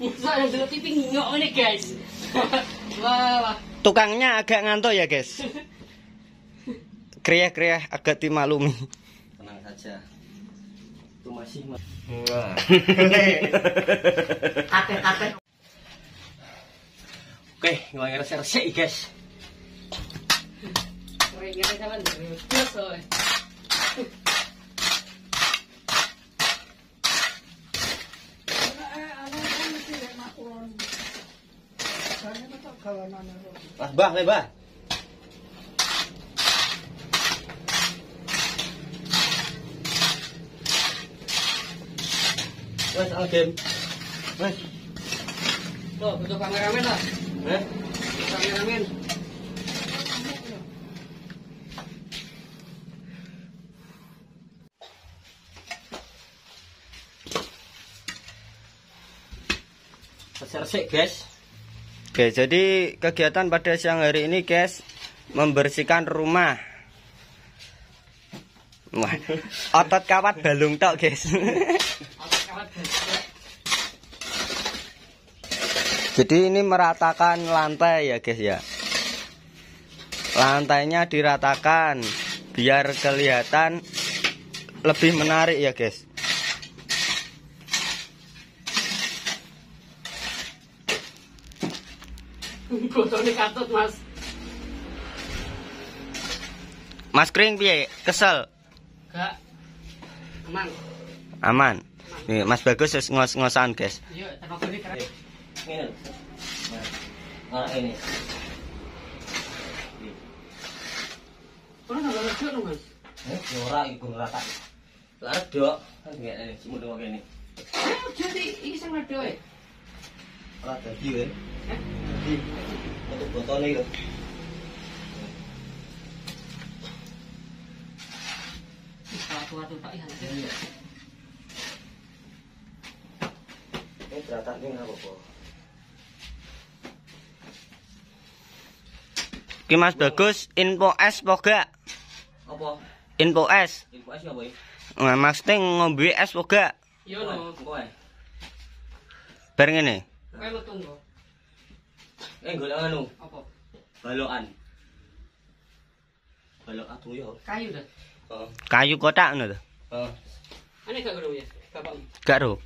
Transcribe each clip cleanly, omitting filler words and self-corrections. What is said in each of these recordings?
Masa yang dulu TV ngok ini guys. Wah. Tukangnya agak ngantuk ya guys. Kriya-kriya agak dimaklumi. Tenang saja. Itu masih Kate. Oke, ngomongin resik guys. Kira-kira jalan terus. Bah, Mbah. Wes, game. Wes. Tuh, butuh kameramen lah. Kameramen. Resik guys. Oke, jadi kegiatan pada siang hari ini guys, membersihkan rumah. Wah, otot kawat balung tok guys. Jadi ini meratakan lantai ya guys ya. Lantainya diratakan biar kelihatan lebih menarik ya guys. Botolnya katut mas. Mas Kring piye? Kesel? Gak. Aman. Nih, Mas Bagus wis ngos-ngosan guys. Iya, tenaga ini keren. Ini. Nah, ini. Kono nggak ngerti dong mas. Ora iku rata. Lah dok, kan ngene simut ngene kene. Jadi ini sing ledo e. Ora dadi we. Dadi untuk botolnya itu. Waktu tak ihan. Ini beratane ngapa kok? Ki Mas Bagus info es po gak? Apa? Info es. Info es apa iki? Nah, maksudnya ngombe es po gak? Iya no. Kowe. Bareng ngene. Kowe lu tunggu. Golek anu, Apa? balokan. Balok atuh ya. Kayu dah. Heeh. Kayu kotak ngono to. Heeh. Ane gak gerung ya? Bapak. Gak ro.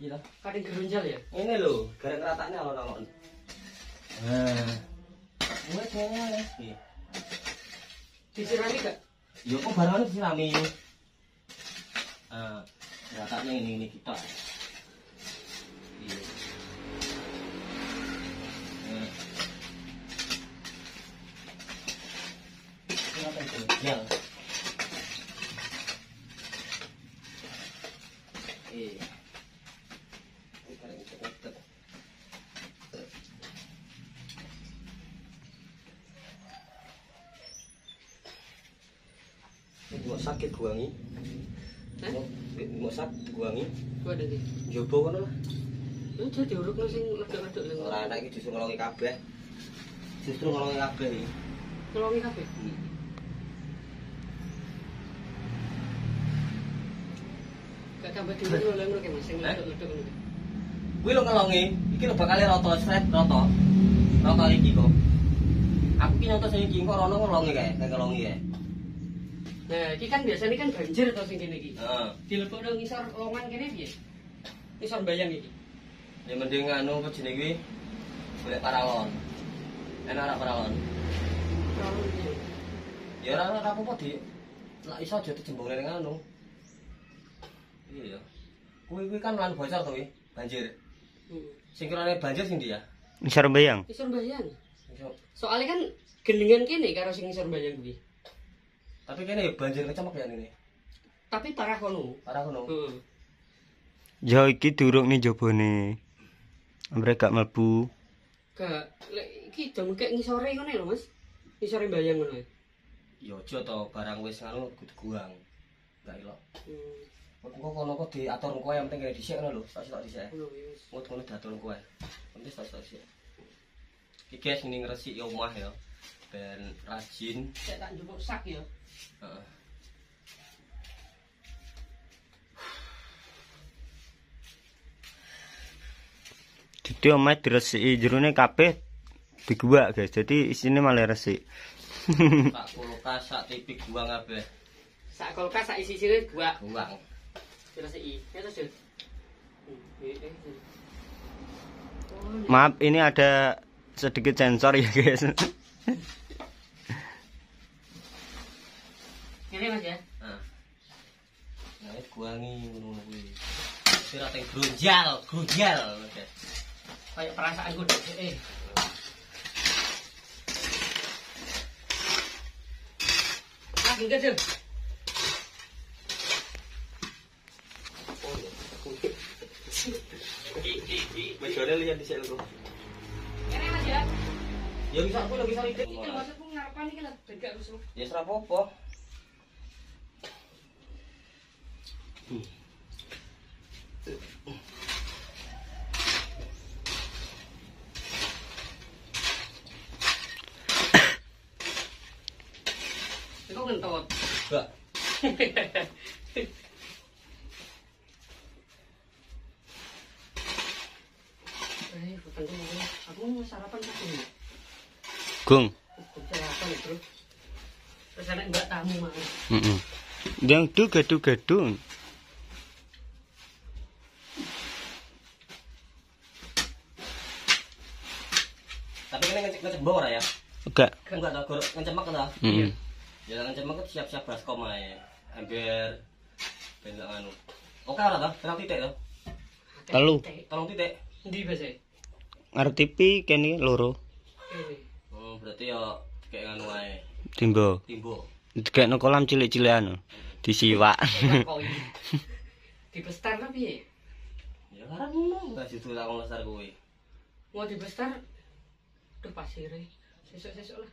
Iya. Kadang gerunjal ya? Ini lho, garek ratane alon-alon. Nah. Wes ngene. Iya. Disirami gak? Yo kok barangane disirami. Ratane ini kita. Iya. Kenapa itu? Ya. Mau sakit guangi. Mau sakit guangi. Gua ada di. Jobo kono lah. Lu jadi uruk lu sing ledok-ledok sing Ora anak iki justru ngelongi kabeh. Justru ngelongi kabeh iki. ngelongi kabeh. Gak tambah dulu lho lho ki Mas sing ledok-ledok ngono. Kuwi lho ngelongi, iki lho bakal rata sret rata. Rata iki kok. Aku ki nyoto sing iki kok rono ngelongi kae, ngelongi kae. Nah, iki kan biasanya kan banjir to sing kene iki. Heeh. Dilebokno ngisor longan kene piye? Ngisor bayang iki. Ya mending anu apa jenenge kuwi? Golek paralon. Enak ora paralon? Ya ora apa-apa di. Lah iso aja dijembung ning anu. Iya. Kuwi kan lan bocor to kuwi, banjir. Sing kirane banjir sing ndi ya? Ngisor bayang. Ngisor bayang. Soalnya kan gendingan kene karo sing ngisor bayang kuwi. Tapi kene banjir kecemek ya ini. Tapi parah kono. Parah kono. Heeh. Ya iki durung nih jabone. Mereka gak mlebu. Gak lek iki dong kek ngisore ngene lho Mas. Ngisore bayang ngono. Ya aja to barang wis ngono kudu guang. Enggak elok. Engko kono kok diatur kowe yang penting kene dhisik ngono lho, sak-sak dhisik. Ngono diatur kowe. Penting sak-sak dhisik. Iki guys ini ngresiki omah ya. Ben rajin. Saya tak njupuk sak ya. Heeh. Jadi omahe diresiki jerone kabeh diguwak guys. Jadi isine malah resik. Sak kulkas, sak TV guang kabeh. Sak kulkas sak isi-isine guak. Guang. Diresiki. Ya terus, Jun. Maaf, ini ada sedikit sensor ya guys. Ini Mas ya. Nah. Nah, guangi ngono kuwi. Sira teng grunjal, grunjal. Kayak perasaanku deh. Enggak, Jun. Bojone liyan dhisik lho. Ini Mas ya. Ya bisa aku lagi sari dik. Iki maksudku ngarepan iki lho tegak rusuh. Ya ora apa-apa. Iku ngentut. Enggak. Aku mau sarapan dulu. Gung. Sarapan itu. Terus anak mbak tamu mah. Yang gadu-gadu. Tapi kene ngecek bor ya. Enggak. Enggak ada gor ngecemek ta. Heeh. Ya ngecemek siap-siap baskom ae. Hampir ben gak anu. Oke ora ta? Terang titik to. Telu. Tolong titik. Ndi base? Ngarep TV kene loro. Kene. Oh, berarti ya kayak nganu ae. Timbo. Timbo. Dikekno kolam cilik-cilikan. Disiwak. Dibestar ta piye? Ya karena ngono, enggak situ lah wong lesar kuwi. Mau dibestar. Duh pasire. Sesuk-sesuk lah.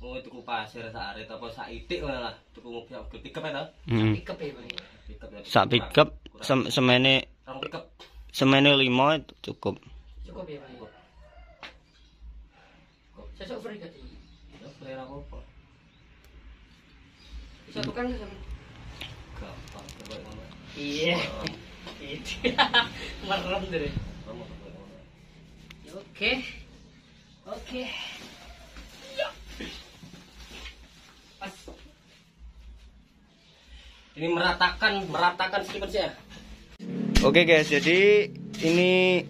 Oh, tuku pasir sak arit apa sak itik ngono lah. Tuku mobil pickup ta? Pickup ya, Pak. Pickup ya. Sak pickup semene Rong pickup. 5 cukup. Cukup ya, Pak. Sesuk free gak? Ya free apa-apa. Bisa tukang ke sama? Gampang coba ngono. Iya. Merem deh. Oke. Oke. Ya. Pas. Ini meratakan sequence-nya. Oke guys, jadi ini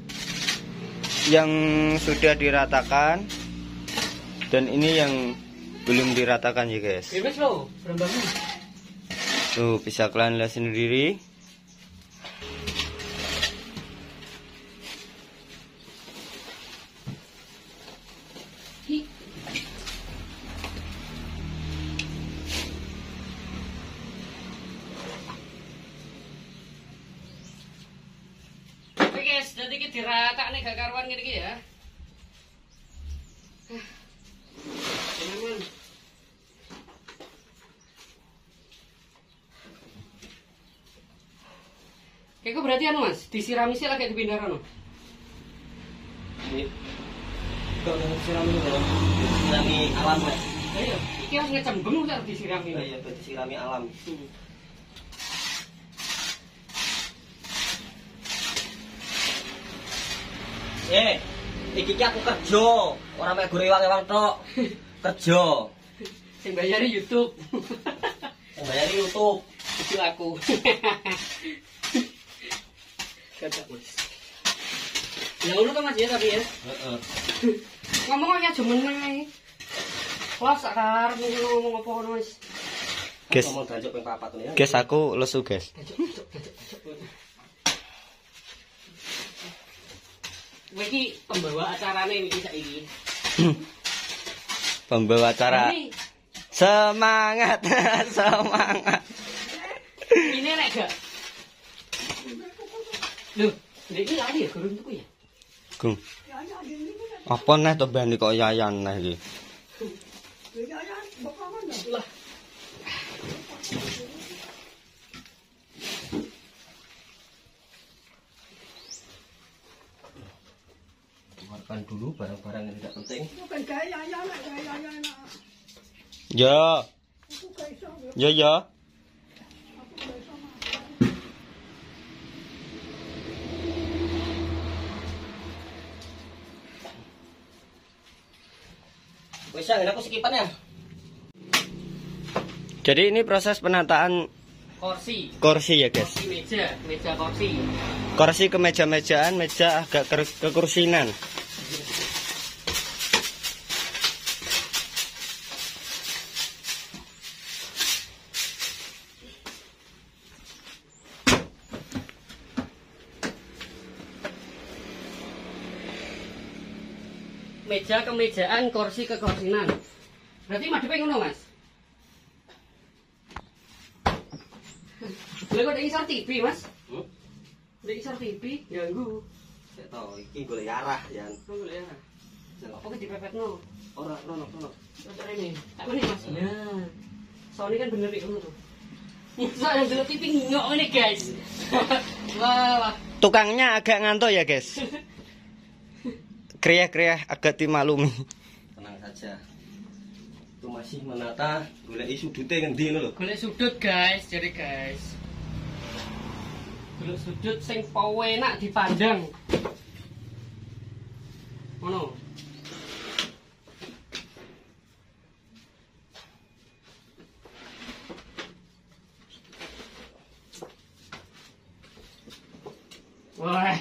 yang sudah diratakan dan ini yang belum diratakan ya guys. Bebas lo, berembang. Tuh bisa kalian lihat sendiri. Oke guys, jadi kita dirata nih gak karuan gini ya. Teman-teman. Kayak berarti anu Mas, disirami sih lah kayak dipindah rono. Ini kok disirami lho. Disirami alam Mas. Iya, iki harus ngecembeng harus disirami. Iya, disirami alam. Iki aku kerja, ora mek gore ewang-ewang tok. Kerja. Sing bayari YouTube. Sing bayari YouTube. Itu aku. Kagak Mas. Ya ngono kan Mas ya tapi ya. Heeh. Ngomong aja jemen ae. Wah, sak karep ngomong apa ngono wis. Guys. Ngomong ganjuk ping 4 ya. Guys, aku lesu guys. Iki pembawa acarane iki saiki. Pembawa acara. Semangat, semangat. Ini nek gak. Loh, iki lali ya gurung tuku ya? Gung. Apa neh to bani kok yayan neh iki? Lah. Keluarkan dulu barang-barang yang tidak penting. Ya. Ya ya. Wis yang aku sekipan ya. Jadi ini proses penataan Kursi ya guys. meja kursi. Kursi ke meja-mejaan, meja agak kekursinan. Meja kemejaan, kursi ke kursinan. Berarti madepnya ngono, Mas. Lha kok isor TV, Mas? Lek isor TV ganggu. Sik to, iki golek arah ya. Golek ya. Apa ke dipepetno? Ora, rono. Terus ini. Tak meneh, Mas. Nah. Soalnya kan bener iki ngono. Masa yang dulu TV ngok ini, guys. Wah. Tukangnya agak ngantuk ya guys. Kriah-kriah agak dimaklumi. Tenang saja. Itu masih menata golek sudute ngendi ngono lho. Golek sudut, guys. Jadi, guys. Golek sudut sing pawe enak dipandang. Ngono. Wah,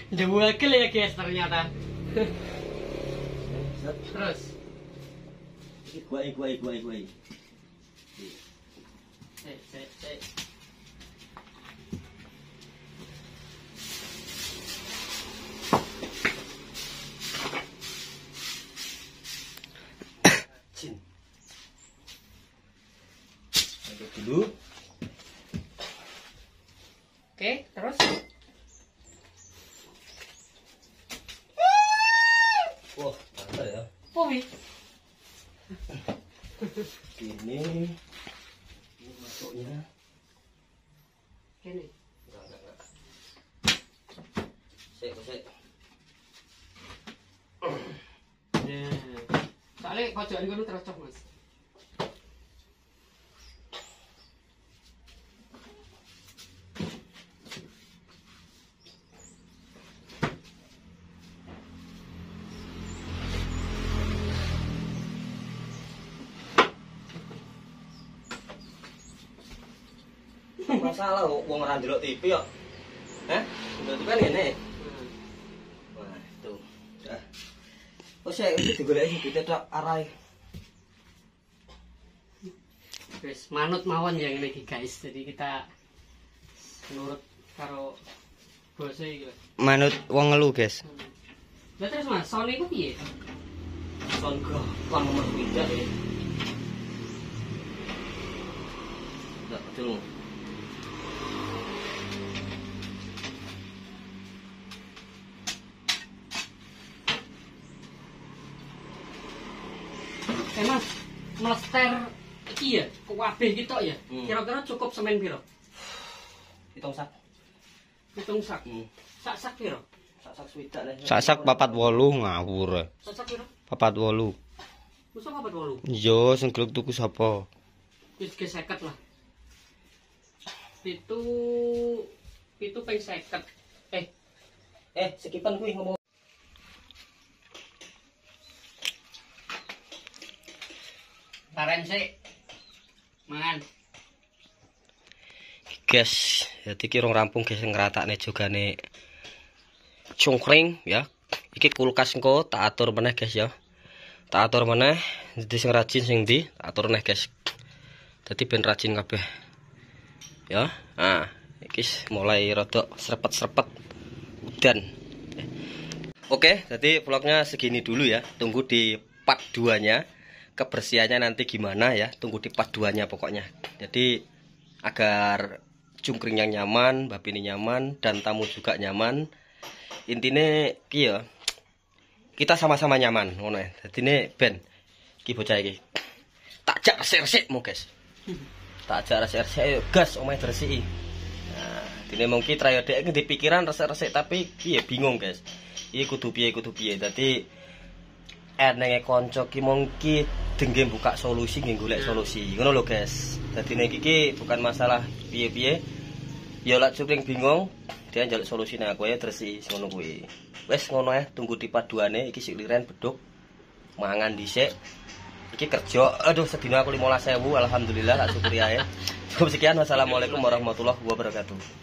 jebul ya guys ternyata. Terus, Iguai. cek. Cin. Aduk dulu. Oke, terus. Wah, mantap ya. Oh, wih. Ini masuknya. Gini. Enggak. Sik. Nah, soalnya pojokan kono terocok, Mas. Masalah wong ora ndelok TV kok. Ndelok TV kan ngene. Wah, itu. Dah. Oh, saya iki digoleki ditetok arahe. Guys, manut mawon yang ini guys. Jadi kita nurut karo bose iki. Manut wong ngelu guys. Lah terus Mas, sound iku piye? Son kon nomor 3 iki. Dak betul. Mas, mlester iki ya, kabeh iki tok ya. Kira-kira cukup semen piro? Hitung sak. Hitung sak. Sak piro? Sak swidak lah. Sak 48 ngawur. Sak piro? 48. Masa 48? Yo sing gelem tuku sapa? Wis ke 50 lah. Pitu ping 50. Sekipan kuwi ngomong. Taren sik. Mangan. Guys, jadi ki rong rampung guys ngratakne jogane cungkring ya. Iki kulkas engko tak atur meneh guys ya. Tak atur meneh ndi sing rajin sing ndi, tak atur meneh guys. Dadi ben rajin kabeh. Ya. Nah, iki mulai rada srepet-srepet udan. Oke, jadi vlognya segini dulu ya. Tunggu di part 2-nya. Kebersihannya nanti gimana ya, tunggu di part 2-nya pokoknya. Jadi agar cungkringnya nyaman, babi ini nyaman, dan tamu juga nyaman. Intinya ya kita sama-sama nyaman ngono ya. Jadi ini ben iki bocah iki tak jak resik-resik mo guys. Tak jak resik-resik ayo gas omahe diresiki. Nah, dene mungkin trayo dek di pikiran resik-resik tapi piye bingung guys. Iki kudu piye. Dadi enenge kanca ki mongki dengge buka solusi nggih golek solusi. Ngono lho guys. Dadi nek iki bukan masalah piye-piye. Ya lek cuping bingung, dia njaluk solusine aku ya tersi ngono kuwi. Wes ngono ya, tunggu di part 2-ne iki sik liren beduk. mangan dhisik. Iki kerja, aduh sedina aku 15.000, alhamdulillah tak syukuri ae. Cukup sekian, wassalamualaikum warahmatullahi wabarakatuh.